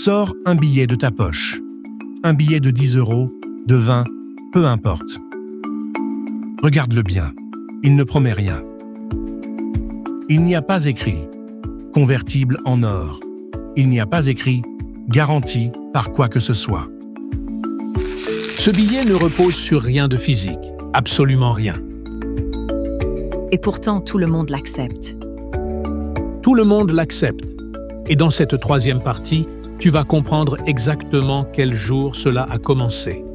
Sors un billet de ta poche. Un billet de 10 €, de 20, peu importe. Regarde-le bien. Il ne promet rien. Il n'y a pas écrit « convertible en or ». Il n'y a pas écrit « garanti par quoi que ce soit ». Ce billet ne repose sur rien de physique, absolument rien. Et pourtant, tout le monde l'accepte. Tout le monde l'accepte. Et dans cette troisième partie, tu vas comprendre exactement quel jour cela a commencé.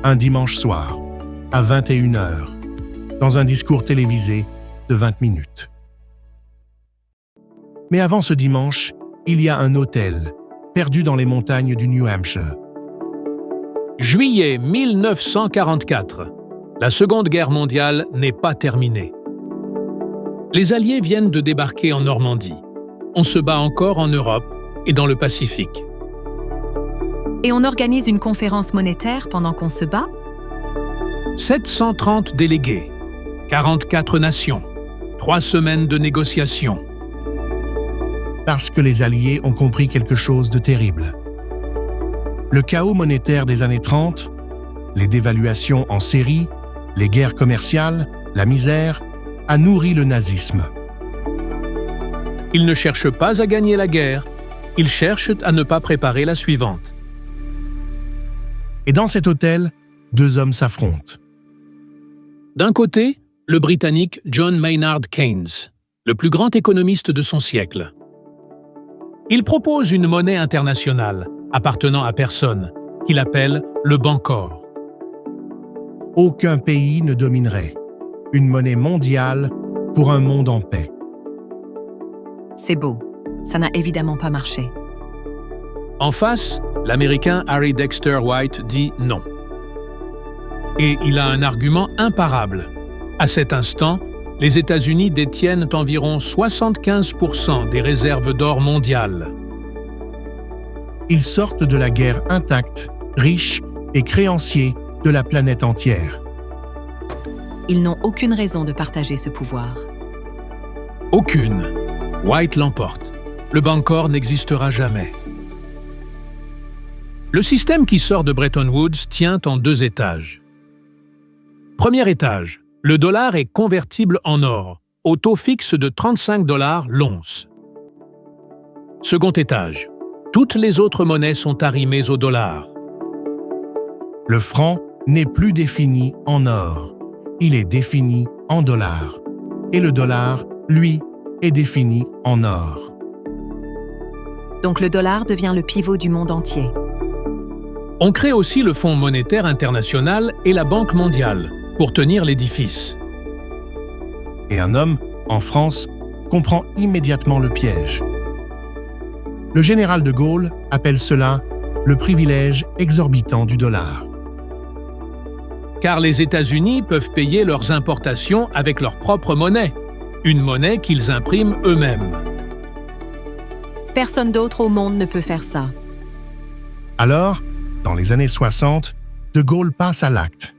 Un dimanche soir, à 21h, dans un discours télévisé de 20 minutes. Mais avant ce dimanche, il y a un hôtel, perdu dans les montagnes du New Hampshire. Juillet 1944. La Seconde Guerre mondiale n'est pas terminée. Les Alliés viennent de débarquer en Normandie. On se bat encore en Europe et dans le Pacifique. Et on organise une conférence monétaire pendant qu'on se bat? 730 délégués, 44 nations, 3 semaines de négociations. Parce que les Alliés ont compris quelque chose de terrible. Le chaos monétaire des années 30, les dévaluations en série, les guerres commerciales, la misère, a nourri le nazisme. Ils ne cherchent pas à gagner la guerre, ils cherchent à ne pas préparer la suivante. Et dans cet hôtel, 2 hommes s'affrontent. D'un côté, le Britannique John Maynard Keynes, le plus grand économiste de son siècle. Il propose une monnaie internationale, appartenant à personne, qu'il appelle le Bancor. Aucun pays ne dominerait. Une monnaie mondiale pour un monde en paix. C'est beau. Ça n'a évidemment pas marché. En face, l'Américain Harry Dexter White dit non. Et il a un argument imparable. À cet instant, les États-Unis détiennent environ 75% des réserves d'or mondiales. Ils sortent de la guerre intacts, riches et créanciers de la planète entière. Ils n'ont aucune raison de partager ce pouvoir. Aucune. White l'emporte. Le Bancor n'existera jamais. Le système qui sort de Bretton Woods tient en 2 étages. Premier étage, le dollar est convertible en or, au taux fixe de 35 $ l'once. Second étage, toutes les autres monnaies sont arrimées au dollar. Le franc n'est plus défini en or. Il est défini en dollars. Et le dollar, lui, est défini en or. Donc le dollar devient le pivot du monde entier. On crée aussi le Fonds monétaire international et la Banque mondiale pour tenir l'édifice. Et un homme, en France, comprend immédiatement le piège. Le général de Gaulle appelle cela le privilège exorbitant du dollar. Car les États-Unis peuvent payer leurs importations avec leur propre monnaie, une monnaie qu'ils impriment eux-mêmes. Personne d'autre au monde ne peut faire ça. Alors, dans les années 60, de Gaulle passe à l'acte.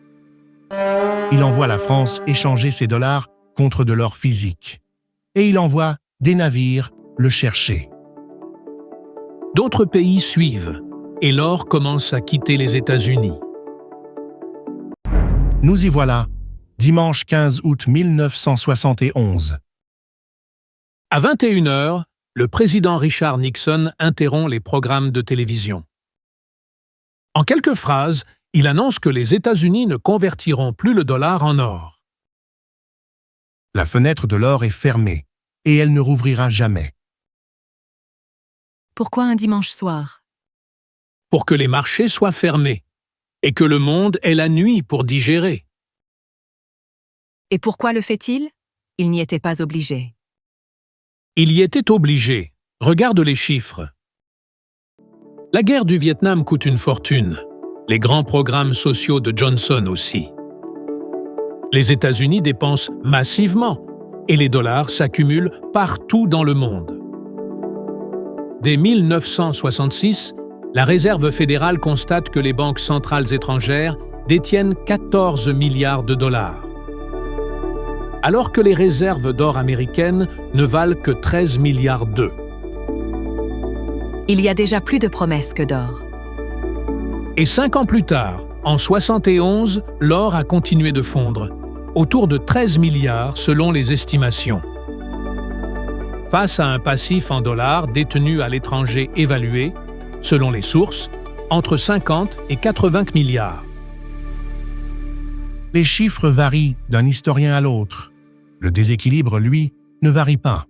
Il envoie la France échanger ses dollars contre de l'or physique. Et il envoie des navires le chercher. D'autres pays suivent, et l'or commence à quitter les États-Unis. Nous y voilà, dimanche 15 août 1971. À 21h, le président Richard Nixon interrompt les programmes de télévision. En quelques phrases, il annonce que les États-Unis ne convertiront plus le dollar en or. La fenêtre de l'or est fermée, et elle ne rouvrira jamais. Pourquoi un dimanche soir? Pour que les marchés soient fermés, et que le monde ait la nuit pour digérer. Et pourquoi le fait-il? Il n'y était pas obligé. Il y était obligé. Regarde les chiffres. La guerre du Vietnam coûte une fortune. Les grands programmes sociaux de Johnson aussi. Les États-Unis dépensent massivement et les dollars s'accumulent partout dans le monde. Dès 1966, la Réserve fédérale constate que les banques centrales étrangères détiennent 14 milliards de dollars. Alors que les réserves d'or américaines ne valent que 13 milliards d'eux. Il y a déjà plus de promesses que d'or. Et 5 ans plus tard, en 71, l'or a continué de fondre, autour de 13 milliards selon les estimations. Face à un passif en dollars détenu à l'étranger évalué, selon les sources, entre 50 et 80 milliards. Les chiffres varient d'un historien à l'autre. Le déséquilibre, lui, ne varie pas.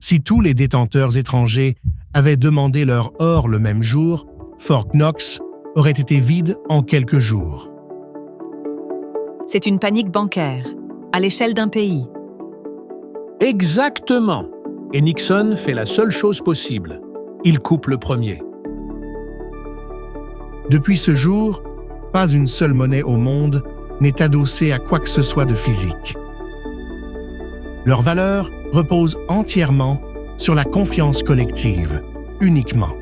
Si tous les détenteurs étrangers avaient demandé leur or le même jour, Fort Knox aurait été vide en quelques jours. C'est une panique bancaire, à l'échelle d'un pays. Exactement. Et Nixon fait la seule chose possible. Il coupe le premier. Depuis ce jour, pas une seule monnaie au monde n'est adossée à quoi que ce soit de physique. Leur valeur repose entièrement sur la confiance collective, uniquement.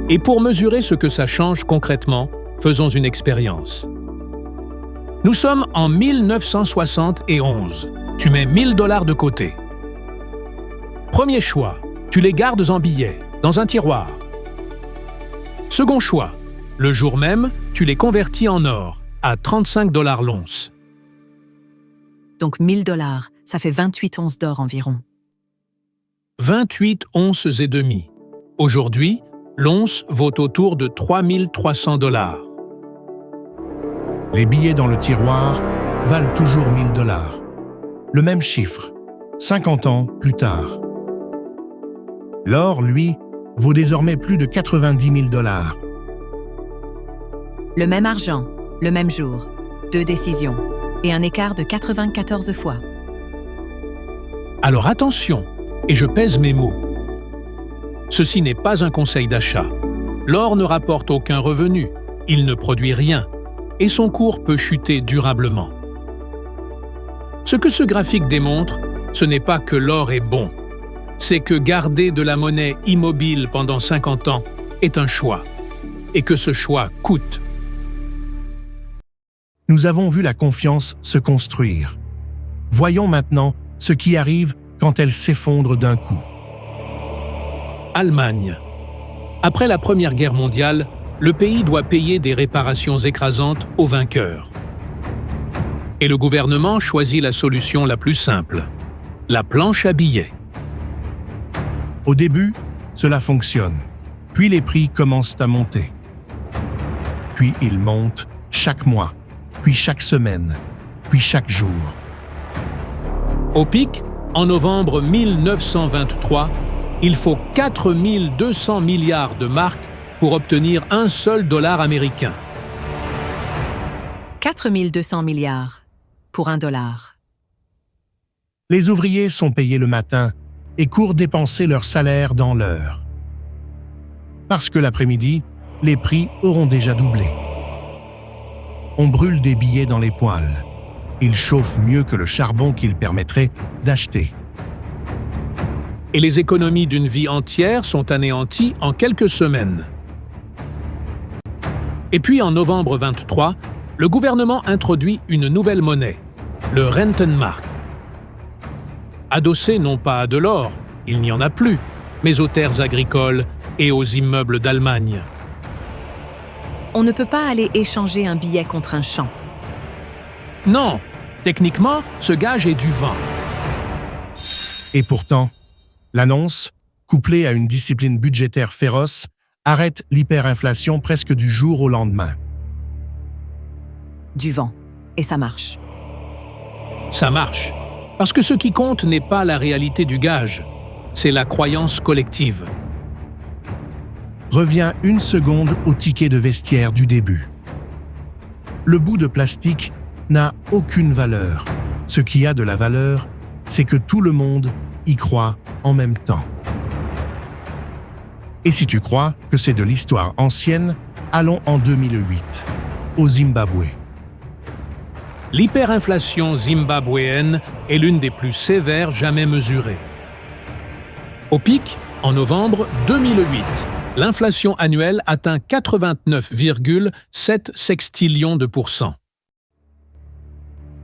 Et pour mesurer ce que ça change concrètement, faisons une expérience. Nous sommes en 1971. Tu mets 1000 $ de côté. Premier choix, tu les gardes en billets, dans un tiroir. Second choix, le jour même, tu les convertis en or, à 35 $ l'once. Donc 1000 $, ça fait 28 onces d'or environ. 28 onces et demie. Aujourd'hui, l'once vaut autour de 3300 $. Les billets dans le tiroir valent toujours 1000 $. Le même chiffre, 50 ans plus tard. L'or, lui, vaut désormais plus de 90 000 $. Le même argent, le même jour, 2 décisions, et un écart de 94 fois. Alors attention, et je pèse mes mots. Ceci n'est pas un conseil d'achat. L'or ne rapporte aucun revenu, il ne produit rien, et son cours peut chuter durablement. Ce que ce graphique démontre, ce n'est pas que l'or est bon, c'est que garder de la monnaie immobile pendant 50 ans est un choix, et que ce choix coûte. Nous avons vu la confiance se construire. Voyons maintenant ce qui arrive quand elle s'effondre d'un coup. Allemagne. Après la Première Guerre mondiale, le pays doit payer des réparations écrasantes aux vainqueurs. Et le gouvernement choisit la solution la plus simple, la planche à billets. Au début, cela fonctionne. Puis les prix commencent à monter. Puis ils montent chaque mois, puis chaque semaine, puis chaque jour. Au pic, en novembre 1923, il faut 4200 milliards de marks pour obtenir un seul dollar américain. 4200 milliards pour $1. Les ouvriers sont payés le matin et courent dépenser leur salaire dans l'heure. Parce que l'après-midi, les prix auront déjà doublé. On brûle des billets dans les poêles. Ils chauffent mieux que le charbon qu'ils permettraient d'acheter. Et les économies d'une vie entière sont anéanties en quelques semaines. Et puis en novembre 23, le gouvernement introduit une nouvelle monnaie, le Rentenmark. Adossé non pas à de l'or, il n'y en a plus, mais aux terres agricoles et aux immeubles d'Allemagne. On ne peut pas aller échanger un billet contre un champ. Non, techniquement, ce gage est du vent. Et pourtant, l'annonce, couplée à une discipline budgétaire féroce, arrête l'hyperinflation presque du jour au lendemain. Du vent. Et ça marche. Ça marche, parce que ce qui compte n'est pas la réalité du gage, c'est la croyance collective. Reviens une seconde au ticket de vestiaire du début. Le bout de plastique n'a aucune valeur. Ce qui a de la valeur, c'est que tout le monde y croit en même temps. Et si tu crois que c'est de l'histoire ancienne, allons en 2008, au Zimbabwe. L'hyperinflation zimbabwéenne est l'une des plus sévères jamais mesurées. Au pic, en novembre 2008, l'inflation annuelle atteint 89,7 sextillions de %.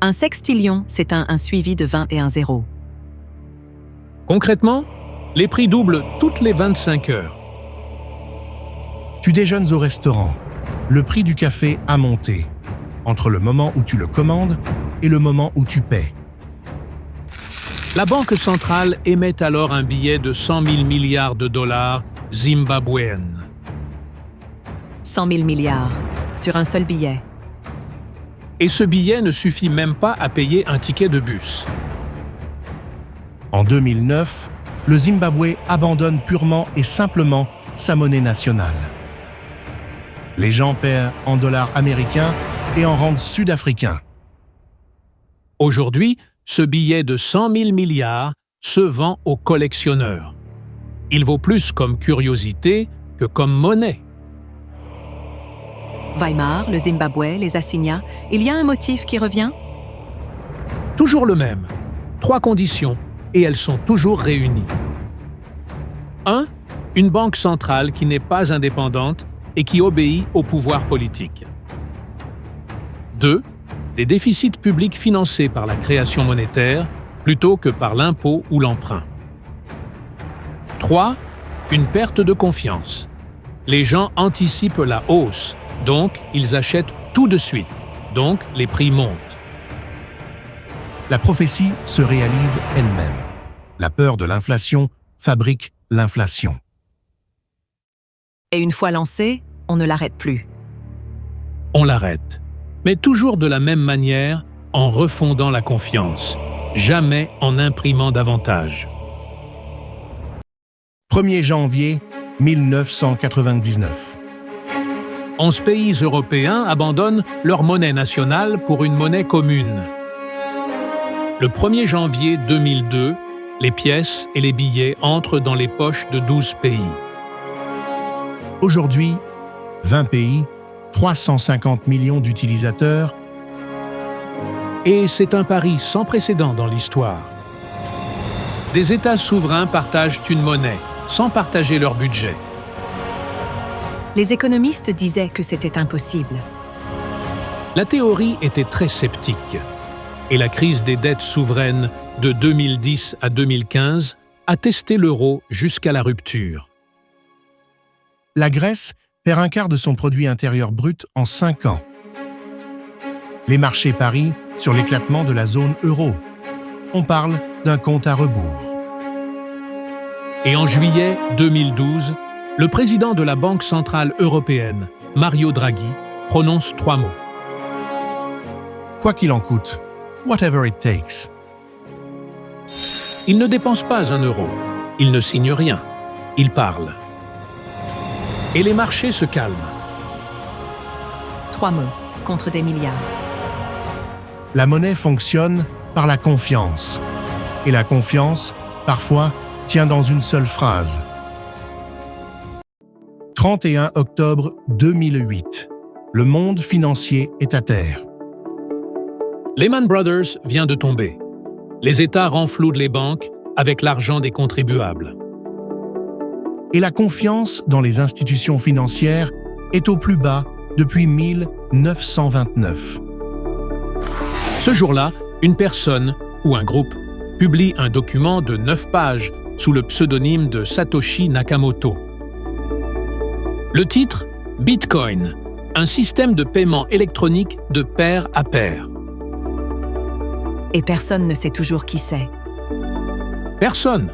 Un sextillion, c'est un suivi de 21 zéros. Concrètement, Les prix doublent toutes les 25 heures. Tu déjeunes au restaurant. Le prix du café a monté, entre le moment où tu le commandes et le moment où tu paies. La Banque centrale émet alors un billet de 100 000 milliards de dollars zimbabwéennes. 100 000 milliards, sur un seul billet. Et ce billet ne suffit même pas à payer un ticket de bus. En 2009, le Zimbabwe abandonne purement et simplement sa monnaie nationale. Les gens paient en dollars américains et en rand sud-africains. Aujourd'hui, ce billet de 100 000 milliards se vend aux collectionneurs. Il vaut plus comme curiosité que comme monnaie. Weimar, le Zimbabwe, les assignats, il y a un motif qui revient? Toujours le même. 3 conditions, et elles sont toujours réunies. 1. Une banque centrale qui n'est pas indépendante et qui obéit au pouvoir politique. 2. Des déficits publics financés par la création monétaire plutôt que par l'impôt ou l'emprunt. 3. Une perte de confiance. Les gens anticipent la hausse, donc ils achètent tout de suite, donc les prix montent. La prophétie se réalise elle-même. La peur de l'inflation fabrique l'inflation. Et une fois lancé, on ne l'arrête plus. On l'arrête, mais toujours de la même manière, en refondant la confiance, jamais en imprimant davantage. 1er janvier 1999. 11 pays européens abandonnent leur monnaie nationale pour une monnaie commune. Le 1er janvier 2002, les pièces et les billets entrent dans les poches de 12 pays. Aujourd'hui, 20 pays, 350 millions d'utilisateurs. Et c'est un pari sans précédent dans l'histoire. Des États souverains partagent une monnaie, sans partager leur budget. Les économistes disaient que c'était impossible. La théorie était très sceptique. Et la crise des dettes souveraines de 2010 à 2015 a testé l'euro jusqu'à la rupture. La Grèce perd un quart de son produit intérieur brut en 5 ans. Les marchés parient sur l'éclatement de la zone euro. On parle d'un compte à rebours. Et en juillet 2012, le président de la Banque centrale européenne, Mario Draghi, prononce 3 mots. Quoi qu'il en coûte, whatever it takes. Il ne dépense pas 1 euro, il ne signe rien, il parle. Et les marchés se calment. 3 mots contre des milliards. La monnaie fonctionne par la confiance. Et la confiance, parfois, tient dans une seule phrase. 31 octobre 2008. Le monde financier est à terre. Lehman Brothers vient de tomber. Les États renflouent les banques avec l'argent des contribuables. Et la confiance dans les institutions financières est au plus bas depuis 1929. Ce jour-là, une personne ou un groupe publie un document de 9 pages sous le pseudonyme de Satoshi Nakamoto. Le titre « Bitcoin, un système de paiement électronique de pair à pair ». Et personne ne sait toujours qui c'est. Personne.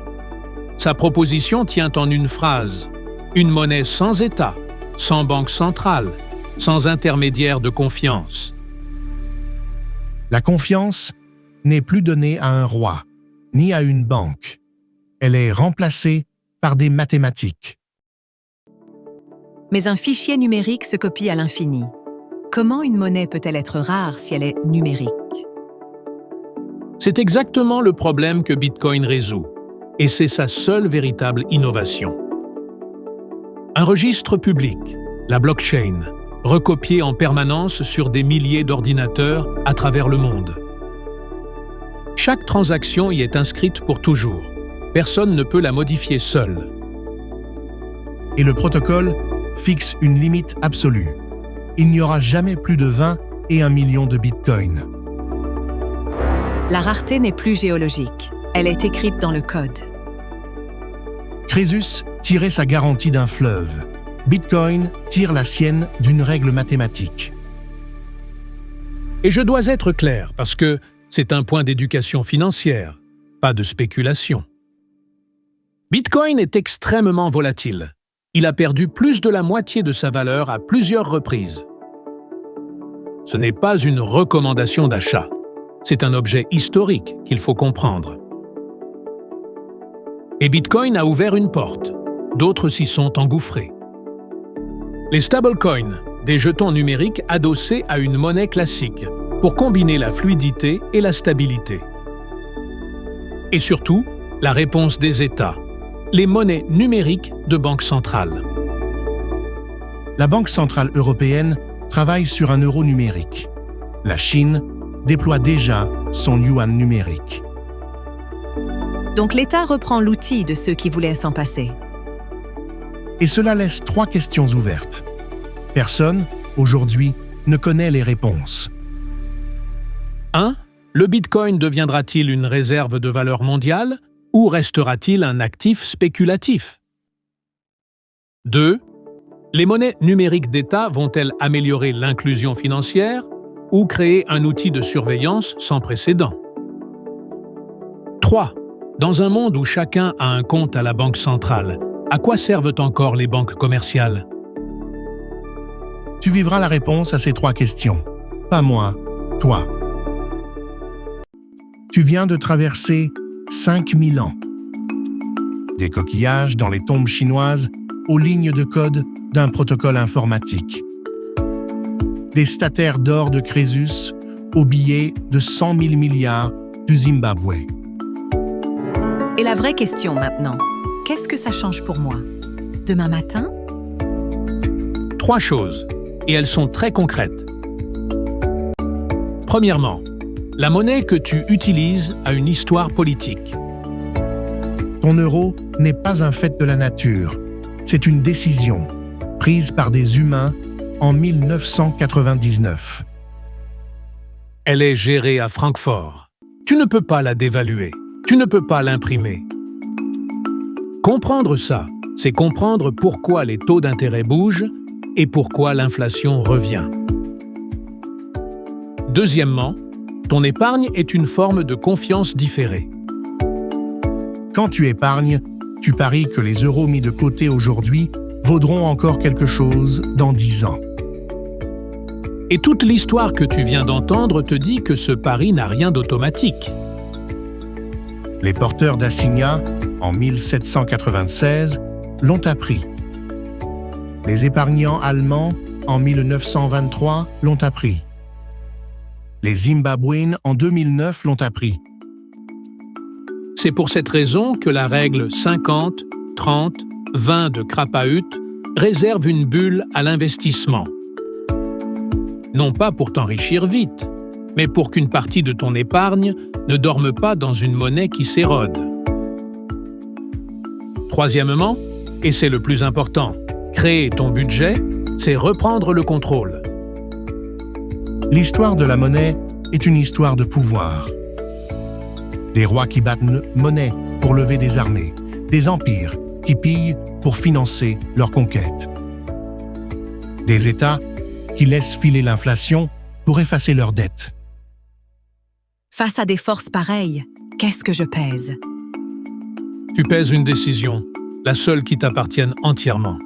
Sa proposition tient en une phrase. Une monnaie sans État, sans banque centrale, sans intermédiaire de confiance. La confiance n'est plus donnée à un roi, ni à une banque. Elle est remplacée par des mathématiques. Mais un fichier numérique se copie à l'infini. Comment une monnaie peut-elle être rare si elle est numérique? C'est exactement le problème que Bitcoin résout, et c'est sa seule véritable innovation. Un registre public, la blockchain, recopié en permanence sur des milliers d'ordinateurs à travers le monde. Chaque transaction y est inscrite pour toujours. Personne ne peut la modifier seul. Et le protocole fixe une limite absolue. Il n'y aura jamais plus de 20 et 1 million de bitcoins. La rareté n'est plus géologique. Elle est écrite dans le code. Crésus tirait sa garantie d'un fleuve. Bitcoin tire la sienne d'une règle mathématique. Et je dois être clair parce que c'est un point d'éducation financière, pas de spéculation. Bitcoin est extrêmement volatile. Il a perdu plus de la moitié de sa valeur à plusieurs reprises. Ce n'est pas une recommandation d'achat. C'est un objet historique qu'il faut comprendre. Et Bitcoin a ouvert une porte. D'autres s'y sont engouffrés. Les stablecoins, des jetons numériques adossés à une monnaie classique, pour combiner la fluidité et la stabilité. Et surtout, la réponse des États, les monnaies numériques de banque centrale. La Banque centrale européenne travaille sur un euro numérique. La Chine déploie déjà son yuan numérique. Donc l'État reprend l'outil de ceux qui voulaient s'en passer. Et cela laisse 3 questions ouvertes. Personne, aujourd'hui, ne connaît les réponses. 1. Le Bitcoin deviendra-t-il une réserve de valeur mondiale ou restera-t-il un actif spéculatif? 2. Les monnaies numériques d'État vont-elles améliorer l'inclusion financière ou créer un outil de surveillance sans précédent? 3. Dans un monde où chacun a un compte à la banque centrale, à quoi servent encore les banques commerciales? Tu vivras la réponse à ces 3 questions. Pas moi, toi. Tu viens de traverser 5000 ans. Des coquillages dans les tombes chinoises aux lignes de code d'un protocole informatique. Des statères d'or de Crésus aux billets de 100 000 milliards du Zimbabwe. Et la vraie question maintenant, qu'est-ce que ça change pour moi? Demain matin? 3 choses, et elles sont très concrètes. Premièrement, la monnaie que tu utilises a une histoire politique. Ton euro n'est pas un fait de la nature. C'est une décision prise par des humains en 1999. Elle est gérée à Francfort. Tu ne peux pas la dévaluer. Tu ne peux pas l'imprimer. Comprendre ça, c'est comprendre pourquoi les taux d'intérêt bougent et pourquoi l'inflation revient. Deuxièmement, ton épargne est une forme de confiance différée. Quand tu épargnes, tu paries que les euros mis de côté aujourd'hui vaudront encore quelque chose dans 10 ans. Et toute l'histoire que tu viens d'entendre te dit que ce pari n'a rien d'automatique. Les porteurs d'assignats, en 1796, l'ont appris. Les épargnants allemands, en 1923, l'ont appris. Les Zimbabwéens, en 2009, l'ont appris. C'est pour cette raison que la règle 50, 30, 20 de Krapaut réserve une bulle à l'investissement. Non pas pour t'enrichir vite, mais pour qu'une partie de ton épargne ne dorme pas dans une monnaie qui s'érode. Troisièmement, et c'est le plus important, créer ton budget, c'est reprendre le contrôle. L'histoire de la monnaie est une histoire de pouvoir. Des rois qui battent monnaie pour lever des armées, des empires qui pillent pour financer leurs conquêtes. Des États qui laissent filer l'inflation pour effacer leurs dettes. Face à des forces pareilles, qu'est-ce que je pèse? Tu pèses une décision, la seule qui t'appartienne entièrement.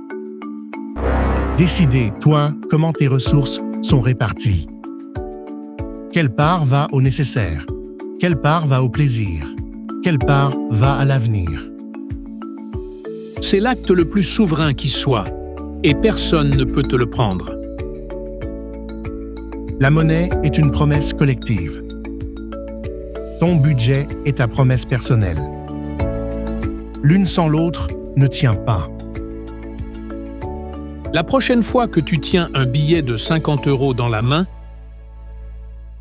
Décidez, toi, comment tes ressources sont réparties. Quelle part va au nécessaire? Quelle part va au plaisir? Quelle part va à l'avenir? C'est l'acte le plus souverain qui soit, et personne ne peut te le prendre. La monnaie est une promesse collective. Ton budget est ta promesse personnelle. L'une sans l'autre ne tient pas. La prochaine fois que tu tiens un billet de 50 € dans la main,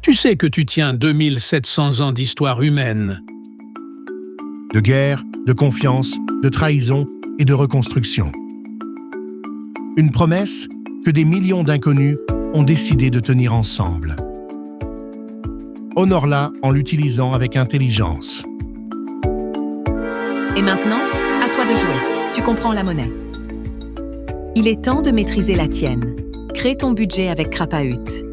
tu sais que tu tiens 2700 ans d'histoire humaine. De guerre, de confiance, de trahison et de reconstruction. Une promesse que des millions d'inconnus ont décidé de tenir ensemble. Honore-la en l'utilisant avec intelligence. Et maintenant, à toi de jouer. tu comprends la monnaie. Il est temps de maîtriser la tienne. Crée ton budget avec Crapahut.